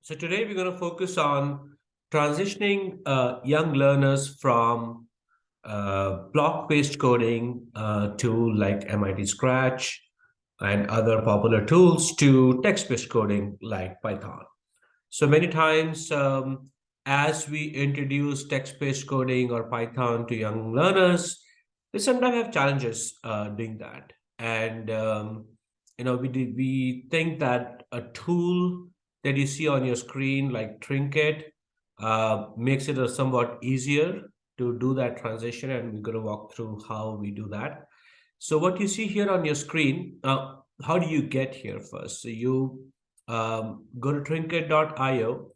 So today we're going to focus on transitioning young learners from block-based coding to like MIT Scratch and other popular tools to text-based coding like Python. So many times, as we introduce text-based coding or Python to young learners, they sometimes have challenges doing that. And we think that a tool that you see on your screen, like Trinket, makes it a somewhat easier to do that transition. And we're going to walk through how we do that. So what you see here on your screen, how do you get here first? So you go to trinket.io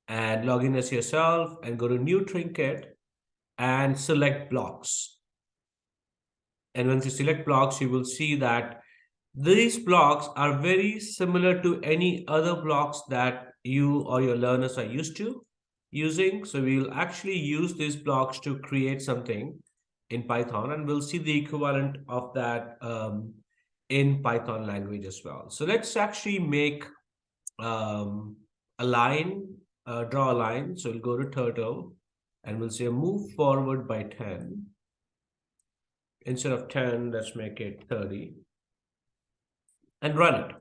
and log in as yourself and go to new trinket and select blocks. And once you select blocks, you will see that these blocks are very similar to any other blocks that you or your learners are used to using. So we'll actually use these blocks to create something in Python, and we'll see the equivalent of that in Python language as well. So let's actually make a line, draw a line. So we'll go to turtle and we'll say move forward by 10. Instead of 10, let's make it 30 and run it.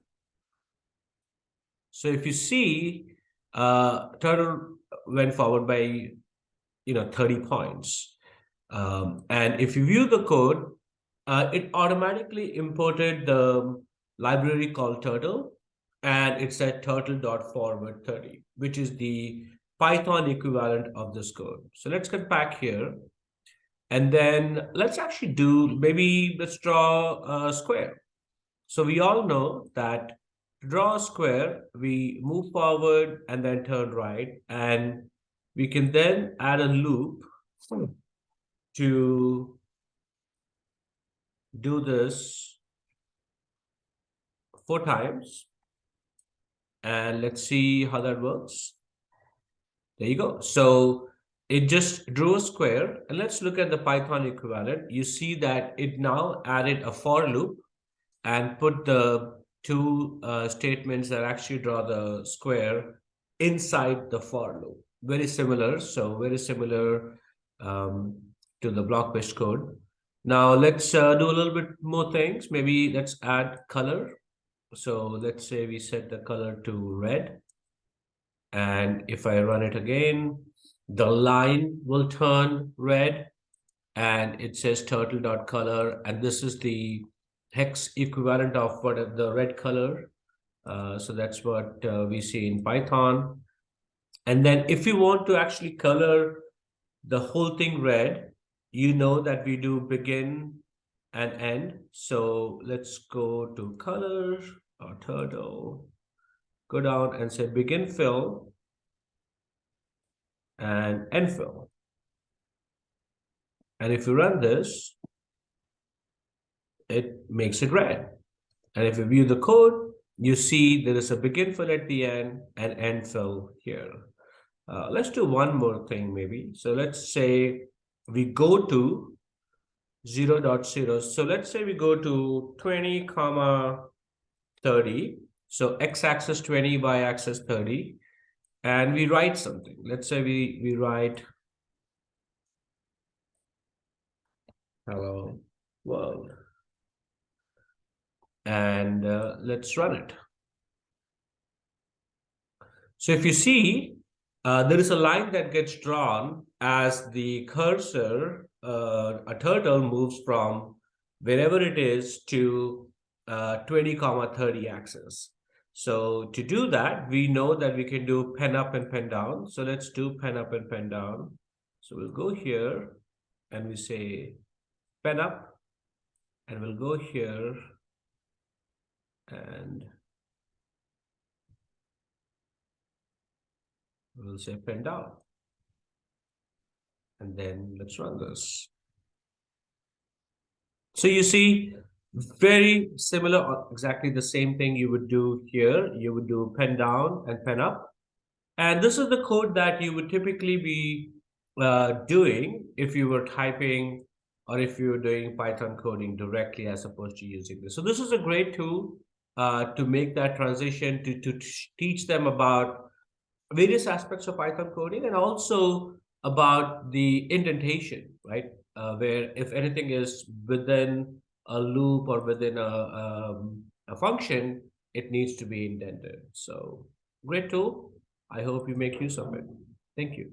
So if you see, turtle went forward by 30 points. And if you view the code, it automatically imported the library called turtle, and it said turtle.forward 30, which is the Python equivalent of this code. So let's get back here. And then let's actually let's draw a square. So we all know that to draw a square, we move forward and then turn right. And we can then add a loop to do this 4 times. And let's see how that works. There you go. So it just drew a square. And let's look at the Python equivalent. You see that it now added a for loop and put the two statements that actually draw the square inside the for loop. Very similar. So very similar to the block-based code. Now let's do a little bit more things. Maybe let's add color. So let's say we set the color to red. And if I run it again, the line will turn red and it says turtle.color. And this is the hex equivalent of what the red color. So that's what we see in Python. And then if you want to actually color the whole thing red, you know that we do begin and end. So let's go to color or turtle, go down and say begin fill and end fill. And if you run this, it makes it red. And if you view the code, you see there is a begin fill at the end and end fill here. Let's do one more thing maybe. So let's say we go to 0.0. So let's say we go to 20, 30. So x-axis 20, y-axis 30. And we write something. Let's say we write hello world. And let's run it. So if you see, there is a line that gets drawn as the cursor, a turtle moves from wherever it is to 20, 30 axis. So to do that, we know that we can do pen up and pen down. So let's do pen up and pen down. So we'll go here and we say pen up, and we'll go here and we'll say pen down. And then let's run this. So you see, very similar, exactly the same thing you would do here. You would do pen down and pen up. And this is the code that you would typically be doing if you were typing or if you were doing Python coding directly as opposed to using this. So this is a great tool to make that transition, to teach them about various aspects of Python coding, and also about the indentation, right? Where if anything is within a loop or within a function, it needs to be indented. So great tool. I hope you make use of it. Thank you.